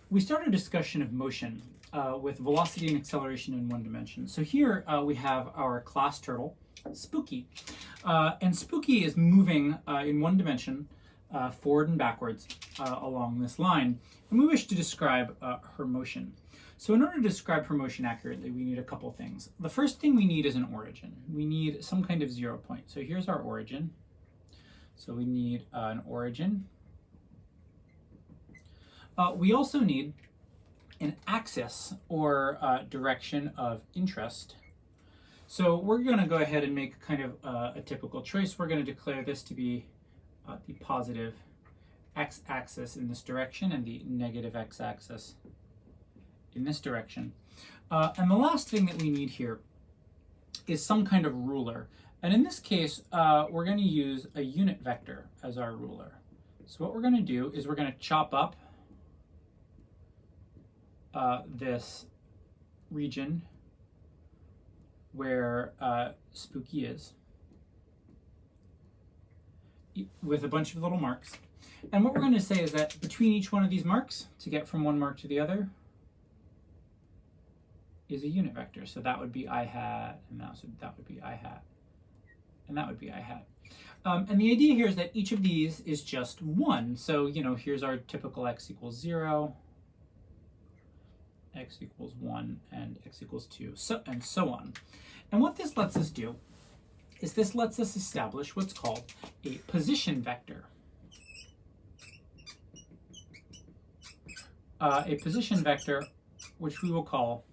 We started a discussion of motion with velocity and acceleration in one dimension. So here we have our class turtle, Spooky. And Spooky is moving in one dimension forward and backwards along this line. And we wish to describe her motion. So in order to describe her motion accurately, we need a couple things. The first thing we need is an origin. We need some kind of 0 point. So here's our origin. So we need an origin. We also need an axis or direction of interest. So we're going to go ahead and make kind of a typical choice. We're going to declare this to be the positive x-axis in this direction and the negative x-axis in this direction. And the last thing that we need here is some kind of ruler. And in this case, we're going to use a unit vector as our ruler. So what we're going to do is we're going to chop up this region where Spooky is with a bunch of little marks. And what we're going to say is that between each one of these marks, to get from one mark to the other, is a unit vector. So that would be I hat, and that would be I hat, and that would be I hat. And the idea here is that each of these is just 1. So, here's our typical x equals 0, x equals 1, and x equals 2, and so on. And what this lets us do is this lets us establish what's called a position vector. A position vector, which we will call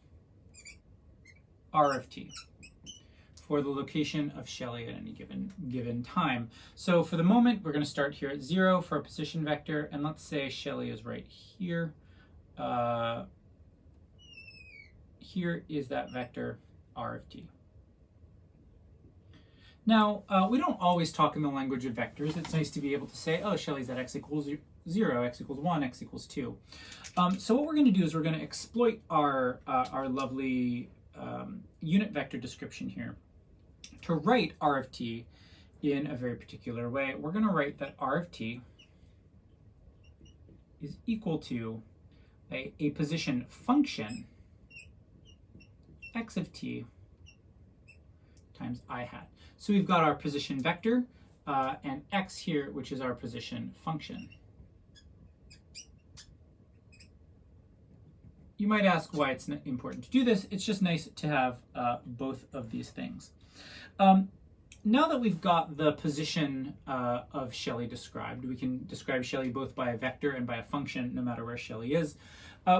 R of t, for the location of Shelly at any given time. So for the moment, we're going to start here at 0 for a position vector, and let's say Shelly is right here. Here is that vector R of t. Now, we don't always talk in the language of vectors. It's nice to be able to say, oh, Shelly's at x equals 0, x equals 1, x equals 2. So what we're going to do is we're going to exploit our lovely unit vector description here to write R of t in a very particular way. We're going to write that R of t is equal to a position function x of t times I hat. So we've got our position vector and x here, which is our position function. You might ask why it's important to do this. It's just nice to have both of these things. Now that we've got the position of Shelly described, we can describe Shelly both by a vector and by a function, no matter where Shelly is.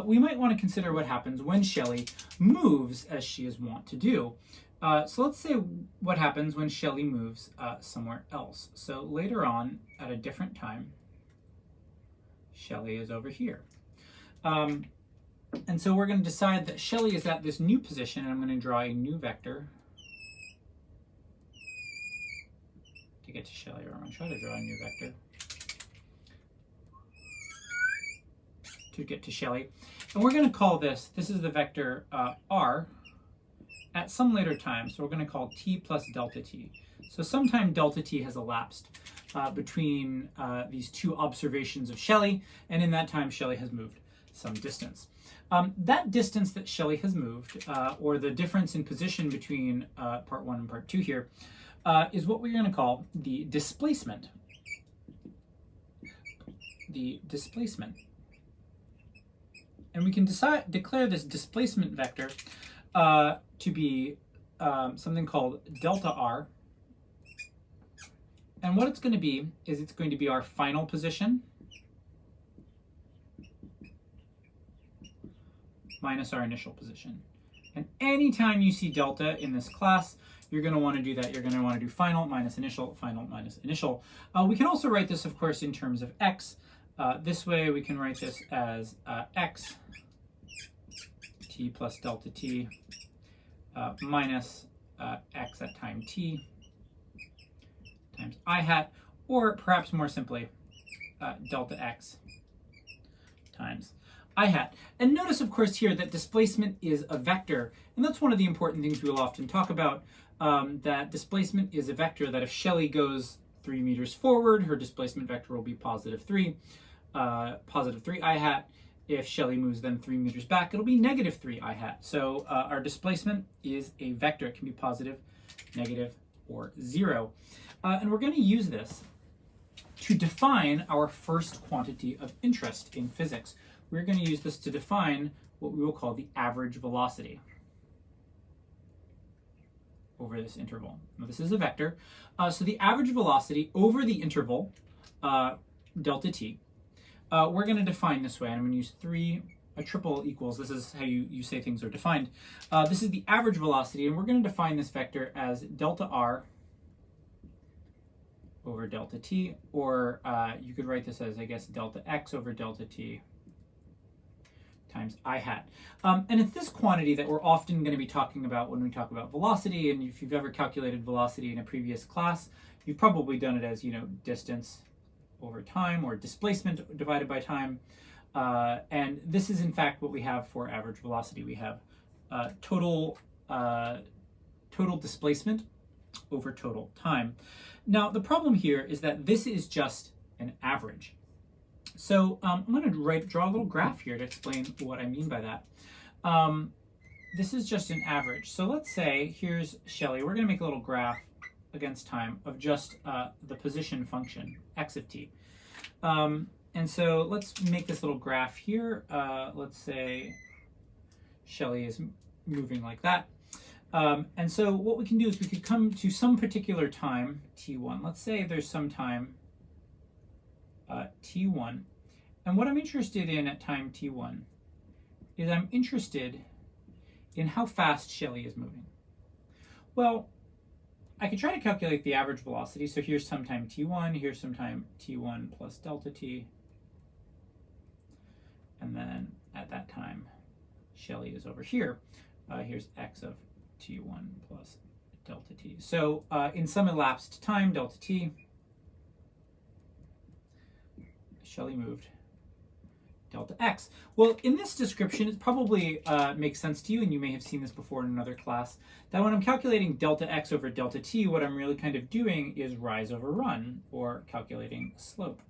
We might want to consider what happens when Shelly moves as she is wont to do. So let's say what happens when Shelly moves somewhere else. So later on, at a different time, Shelly is over here. And so we're going to decide that Shelly is at this new position, and I'm going to draw a new vector to get to Shelly, or I'm going to try to draw a new vector to get to Shelly. And we're going to call this is the vector R at some later time. So we're going to call t plus delta t. So sometime delta t has elapsed between these two observations of Shelly, and in that time Shelly has moved some distance. That distance that Shelly has moved, or the difference in position between part 1 and part 2 here, is what we're going to call the displacement. The displacement. And we can declare this displacement vector to be something called delta r. And what it's going to be is it's going to be our final position minus our initial position. And anytime you see delta in this class, you're going to want to do that. You're going to want to do final minus initial, final minus initial. We can also write this, of course, in terms of x. This way we can write this as x t plus delta t minus x at time t times I hat, or perhaps more simply, delta x times I hat. And notice, of course, here that displacement is a vector, and that's one of the important things we will often talk about, that displacement is a vector, that if Shelly goes 3 meters forward, her displacement vector will be positive 3 I hat. if Shelley moves them 3 meters back, it'll be negative 3 I hat. So our displacement is a vector. It can be positive, negative, or 0. And we're going to use this to define our first quantity of interest in physics. We're going to use this to define what we will call the average velocity over this interval. Now, this is a vector. So the average velocity over the interval, delta t, we're going to define this way. And I'm going to use a triple equals. This is how you say things are defined. This is the average velocity, and we're going to define this vector as delta r over delta t, or you could write this as, I guess, delta x over delta t times I hat. And it's this quantity that we're often going to be talking about when we talk about velocity. And if you've ever calculated velocity in a previous class, you've probably done it as, distance over time, or displacement divided by time. And this is, in fact, what we have for average velocity. We have total displacement over total time. Now, the problem here is that this is just an average. So I'm going to draw a little graph here to explain what I mean by that. This is just an average. So let's say here's Shelley. We're going to make a little graph against time of just the position function, x of t. And so let's make this little graph here. Let's say Shelley is moving like that. And so what we can do is we could come to some particular time, t1. Let's say there's some time t1. And what I'm interested in at time t1 is I'm interested in how fast Shelley is moving. Well, I could try to calculate the average velocity. So here's some time t1, here's some time t1 plus delta t. And then at that time, Shelley is over here. Here's x of t1 plus delta t. So in some elapsed time, delta t, Shelley moved delta x. Well, in this description, it probably makes sense to you, and you may have seen this before in another class, that when I'm calculating delta x over delta t, what I'm really kind of doing is rise over run, or calculating slope.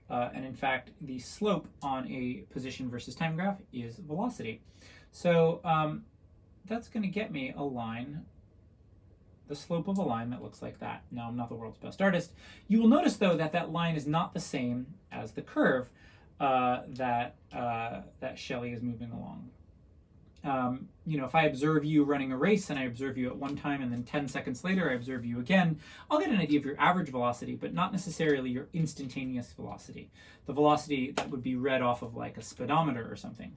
And in fact, the slope on a position versus time graph is velocity. So that's going to get me a line, the slope of a line that looks like that. Now, I'm not the world's best artist. You will notice, though, that that line is not the same as the curve that Shelley is moving along. If I observe you running a race and I observe you at one time and then 10 seconds later I observe you again, I'll get an idea of your average velocity, but not necessarily your instantaneous velocity, the velocity that would be read off of like a speedometer or something.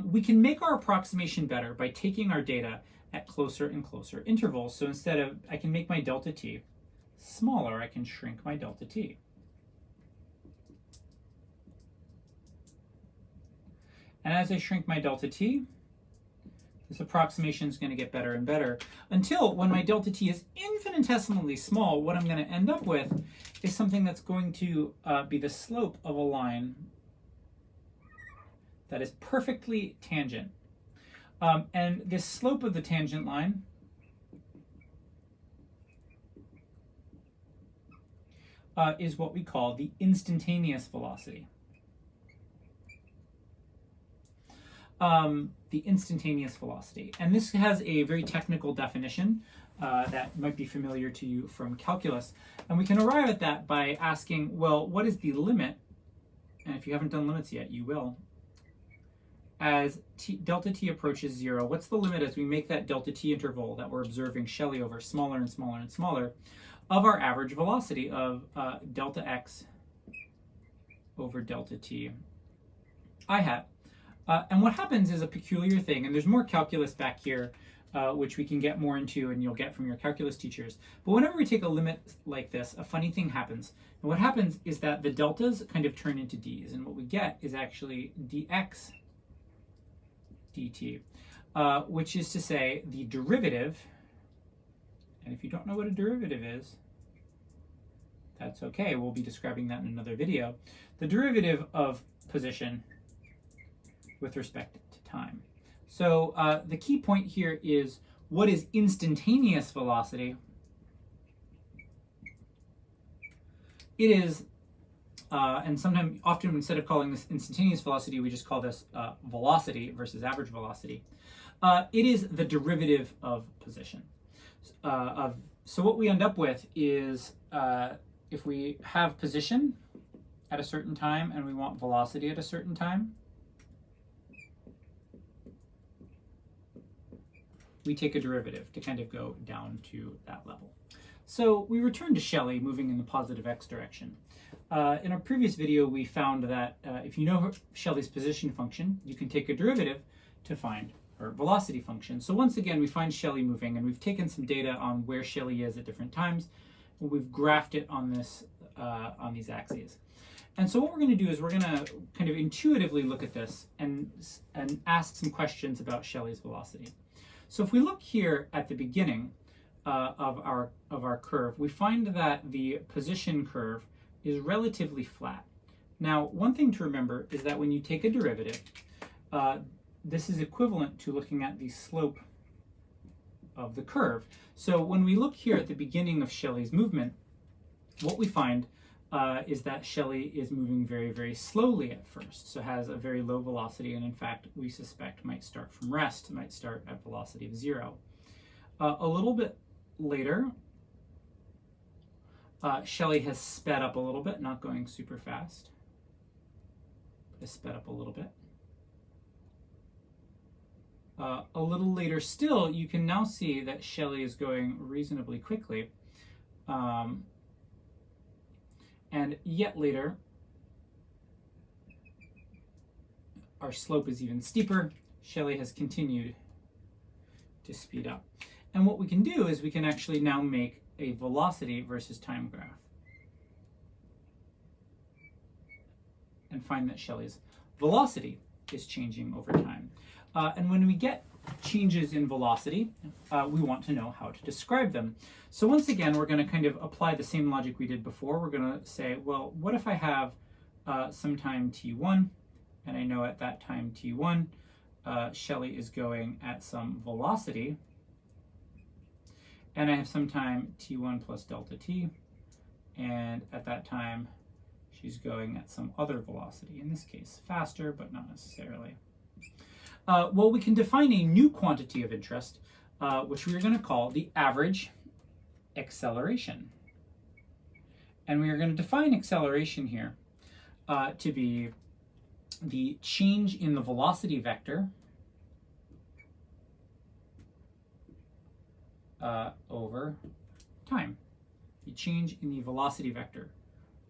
We can make our approximation better by taking our data at closer and closer intervals. So instead of, I can make my delta t smaller, I can shrink my delta t. And as I shrink my delta t, this approximation is going to get better and better until when my delta t is infinitesimally small, what I'm going to end up with is something that's going to be the slope of a line that is perfectly tangent. And this slope of the tangent line is what we call the instantaneous velocity. The instantaneous velocity. And this has a very technical definition that might be familiar to you from calculus. And we can arrive at that by asking, well, what is the limit? And if you haven't done limits yet, you will. As delta t approaches 0, what's the limit as we make that delta t interval that we're observing Shelley over smaller and smaller and smaller of our average velocity of delta x over delta t I hat? And what happens is a peculiar thing, and there's more calculus back here, which we can get more into and you'll get from your calculus teachers. But whenever we take a limit like this, a funny thing happens. And what happens is that the deltas kind of turn into d's, and what we get is actually dx dt, which is to say the derivative, and if you don't know what a derivative is, that's okay, we'll be describing that in another video, the derivative of position with respect to time. So the key point here is, what is instantaneous velocity? It is and often instead of calling this instantaneous velocity, we just call this velocity versus average velocity. It is the derivative of position. So what we end up with is if we have position at a certain time and we want velocity at a certain time, we take a derivative to kind of go down to that level. So we return to Shelly moving in the positive x direction. In our previous video, we found that if you know Shelly's position function, you can take a derivative to find her velocity function. So once again, we find Shelly moving, and we've taken some data on where Shelly is at different times, and we've graphed it on this on these axes. And so what we're going to do is we're going to kind of intuitively look at this and ask some questions about Shelly's velocity. So if we look here at the beginning of our curve, we find that the position curve is relatively flat. Now, one thing to remember is that when you take a derivative, this is equivalent to looking at the slope of the curve. So when we look here at the beginning of Shelly's movement, what we find is that Shelly is moving very, very slowly at first, so has a very low velocity, and in fact, we suspect might start from rest, might start at velocity of 0. A little bit later, Shelly has sped up a little bit, not going super fast, but has sped up a little bit. A little later still, you can now see that Shelly is going reasonably quickly. And yet later, our slope is even steeper. Shelly has continued to speed up. And what we can do is we can actually now make a velocity versus time graph and find that Shelly's velocity is changing over time. And when we get changes in velocity, we want to know how to describe them. So once again, we're going to kind of apply the same logic we did before. We're going to say, well, what if I have some time t1, and I know at that time t1, Shelly is going at some velocity, and I have some time t1 plus delta t, and at that time, she's going at some other velocity, in this case faster, but not necessarily. Well, we can define a new quantity of interest, which we are going to call the average acceleration. And we are going to define acceleration here to be the change in the velocity vector over time. The change in the velocity vector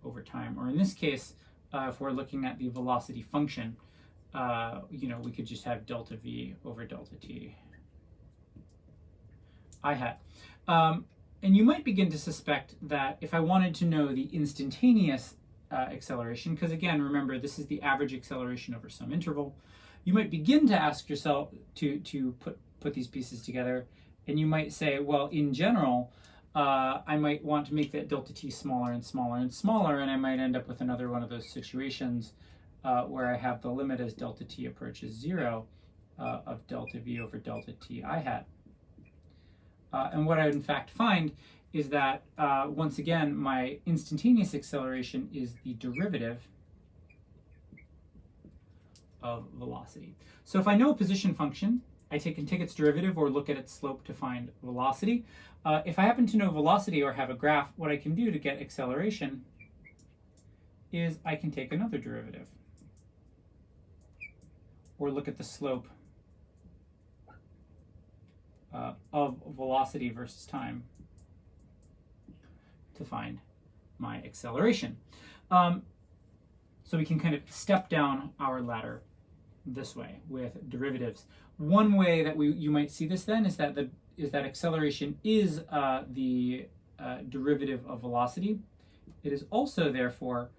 over time. Or in this case, if we're looking at the velocity function, we could just have delta v over delta t I hat. And you might begin to suspect that if I wanted to know the instantaneous acceleration, because again, remember, this is the average acceleration over some interval, you might begin to ask yourself to put these pieces together, and you might say, well, in general, I might want to make that delta t smaller and smaller and smaller, and I might end up with another one of those situations where I have the limit as delta t approaches 0 of delta v over delta t I hat. And what I would in fact find is that, once again, my instantaneous acceleration is the derivative of velocity. So if I know a position function, I can take its derivative or look at its slope to find velocity. If I happen to know velocity or have a graph, what I can do to get acceleration is I can take another derivative or look at the slope of velocity versus time to find my acceleration. So we can kind of step down our ladder this way with derivatives. One way that you might see this then is that acceleration is the derivative of velocity. It is also therefore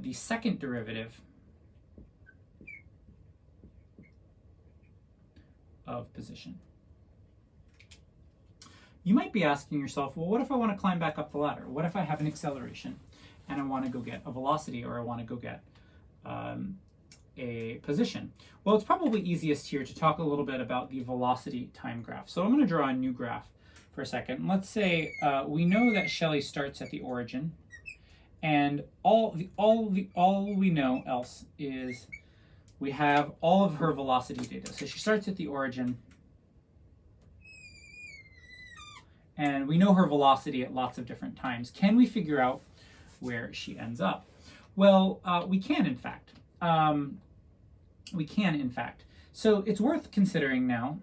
the second derivative of position. You might be asking yourself, well, what if I want to climb back up the ladder? What if I have an acceleration and I want to go get a velocity, or I want to go get a position? Well, it's probably easiest here to talk a little bit about the velocity time graph. So I'm going to draw a new graph for a second. Let's say we know that Shelly starts at the origin And all we know else is we have all of her velocity data. So she starts at the origin, and we know her velocity at lots of different times. Can we figure out where she ends up? Well, we can, in fact. So it's worth considering now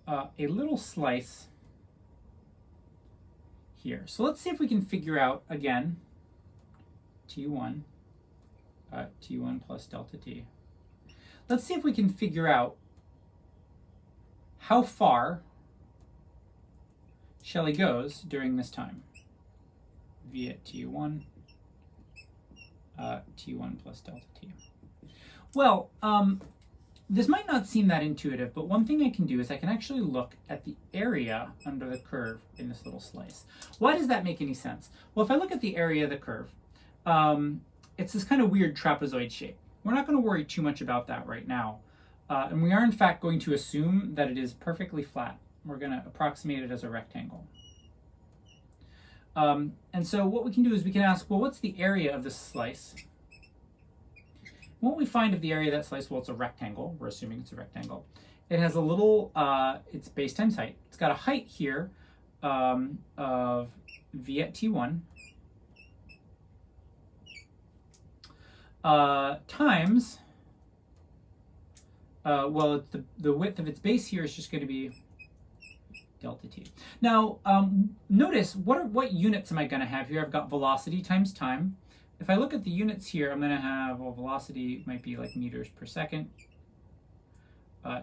a little slice here. So let's see if we can figure out, again, T1 plus delta T. Let's see if we can figure out how far Shelley goes during this time. V at T1, T1 plus delta T. Well, this might not seem that intuitive, but one thing I can do is I can actually look at the area under the curve in this little slice. Why does that make any sense? Well, if I look at the area of the curve, it's this kind of weird trapezoid shape. We're not going to worry too much about that right now. And we are, in fact, going to assume that it is perfectly flat. We're going to approximate it as a rectangle. And so what we can do is we can ask, well, what's the area of this slice? What we find of the area of that slice, well, it's a rectangle. We're assuming it's a rectangle. It has a little, it's base times height. It's got a height here of V at T1 times, well, the width of its base here is just going to be delta T. Now, notice, what units am I going to have here? I've got velocity times time. If I look at the units here, I'm going to have, well, velocity might be like meters per second.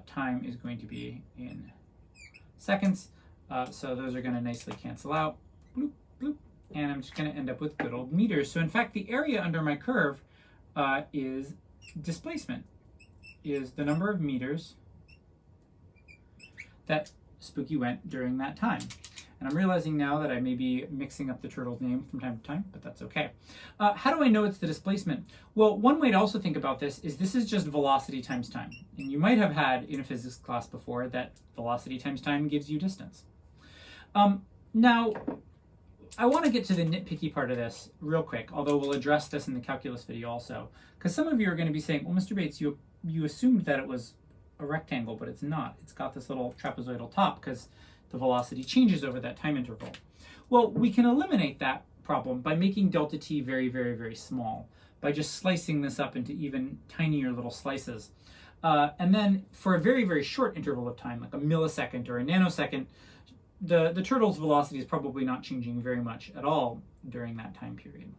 Time is going to be in seconds. So those are going to nicely cancel out. Bloop, bloop. And I'm just going to end up with good old meters. So in fact, the area under my curve is displacement, is the number of meters that Spooky went during that time. And I'm realizing now that I may be mixing up the turtle's name from time to time, but that's okay. How do I know it's the displacement? Well, one way to also think about this is just velocity times time. And you might have had in a physics class before that velocity times time gives you distance. Now, I want to get to the nitpicky part of this real quick, although we'll address this in the calculus video also. Because some of you are going to be saying, well, Mr. Bates, you assumed that it was a rectangle, but it's not. It's got this little trapezoidal top because the velocity changes over that time interval. Well, we can eliminate that problem by making delta T very, very, very small, by just slicing this up into even tinier little slices. And then for a very, very short interval of time, like a millisecond or a nanosecond, the turtle's velocity is probably not changing very much at all during that time period.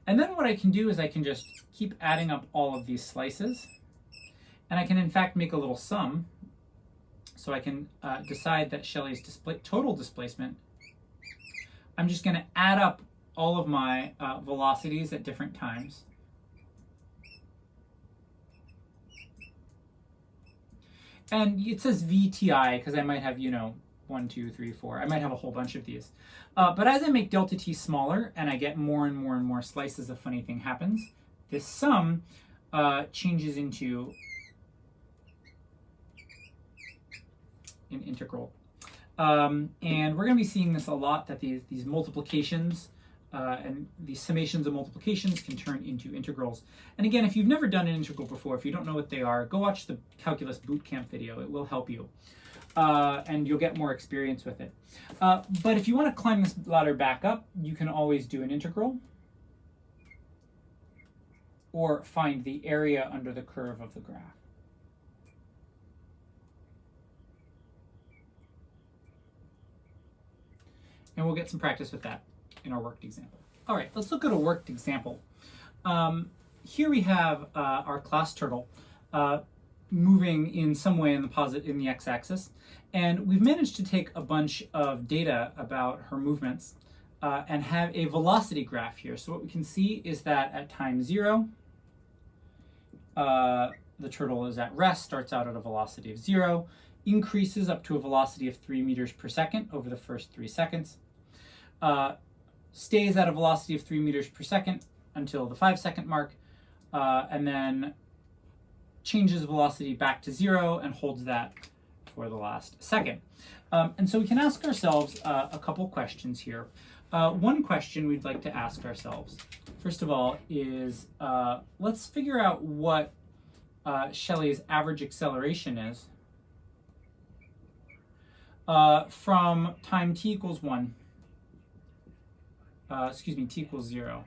And then what I can do is I can just keep adding up all of these slices, and I can in fact make a little sum. So I can decide that Shelley's total displacement, I'm just going to add up all of my velocities at different times. And it says VTI because I might have, 1, 2, 3, 4. I might have a whole bunch of these. But as I make delta T smaller and I get more and more and more slices, a funny thing happens. This sum changes into an integral. And we're going to be seeing this a lot, that these multiplications and these summations of multiplications can turn into integrals. And again, if you've never done an integral before, if you don't know what they are, go watch the Calculus Bootcamp video. It will help you. And you'll get more experience with it. But if you want to climb this ladder back up, you can always do an integral or find the area under the curve of the graph. And we'll get some practice with that in our worked example. All right, let's look at a worked example. Here we have our class turtle moving in some way in the x-axis, and we've managed to take a bunch of data about her movements and have a velocity graph here. So what we can see is that at time 0, the turtle is at rest, starts out at a velocity of 0, increases up to a velocity of 3 meters per second over the first 3 seconds, stays at a velocity of 3 meters per second until the 5-second mark, and then changes velocity back to 0 and holds that for the last second. And so we can ask ourselves a couple questions here. One question we'd like to ask ourselves, first of all, is let's figure out what Shelley's average acceleration is from time t equals 1, t equals 0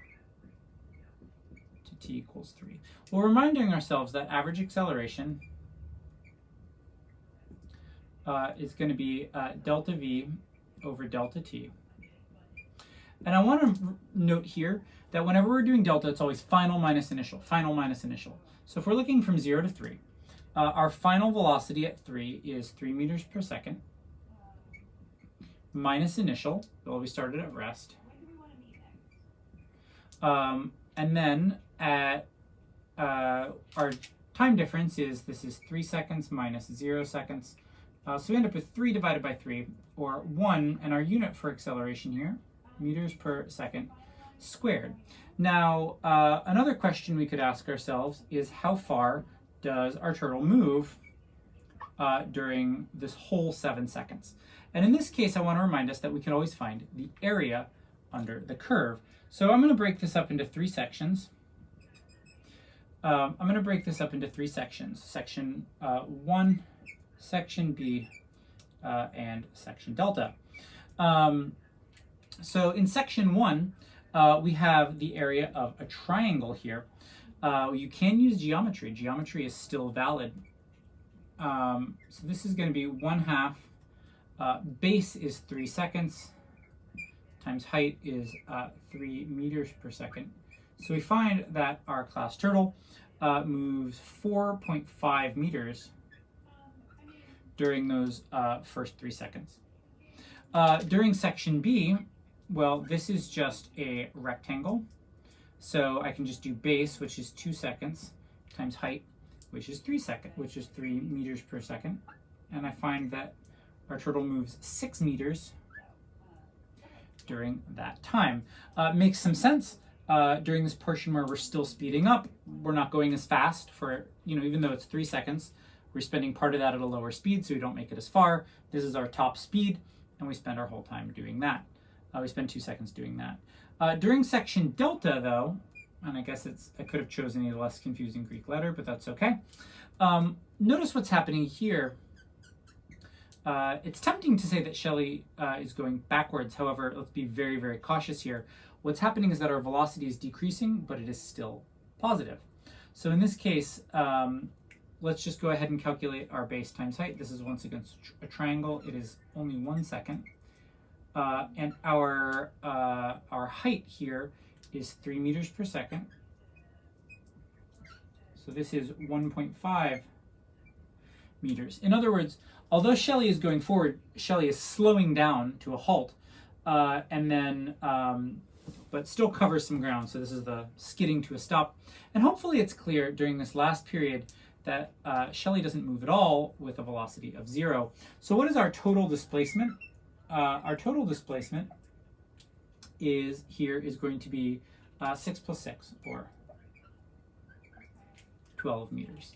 to t equals 3. Well, reminding ourselves that average acceleration is going to be delta v over delta t. And I want to note here that whenever we're doing delta, it's always final minus initial, final minus initial. So if we're looking from 0 to 3, our final velocity at 3 is 3 meters per second, minus initial, well, we started at rest. And then at our time difference this is 3 seconds minus 0 seconds. So we end up with 3 divided by 3, or 1, and our unit for acceleration here, meters per second squared. Now, another question we could ask ourselves is how far does our turtle move during this whole 7 seconds? And in this case, I want to remind us that we can always find the area under the curve. So I'm going to break this up into 3 sections. Section 1, section B, and section delta. So in section 1, we have the area of a triangle here. You can use geometry. Geometry is still valid. So this is going to be 1/2. Base is 3 seconds times height is 3 meters per second. So we find that our class turtle moves 4.5 meters during those first 3 seconds. During section B, well, this is just a rectangle. So I can just do base, which is 2 seconds, times height, which is 3 meters per second. And I find that our turtle moves 6 meters during that time. Makes some sense. During this portion where we're still speeding up, we're not going as fast for, even though it's 3 seconds, we're spending part of that at a lower speed, so we don't make it as far. This is our top speed, and we spend our whole time doing that. We spend 2 seconds doing that. During section delta, though, and I guess I could have chosen a less confusing Greek letter, but that's okay. Notice what's happening here. It's tempting to say that Shelley is going backwards. However, let's be very, very cautious here. What's happening is that our velocity is decreasing, but it is still positive. So in this case, let's just go ahead and calculate our base times height. This is once again a triangle. It is only 1 second. And our height here is 3 meters per second. So this is 1.5 meters. In other words, although Shelley is going forward, Shelley is slowing down to a halt, and then, but still covers some ground. So this is the skidding to a stop. And hopefully it's clear during this last period that Shelley doesn't move at all with a velocity of 0. So what is our total displacement? Our total displacement is going to be 6 plus 6, or 12 meters.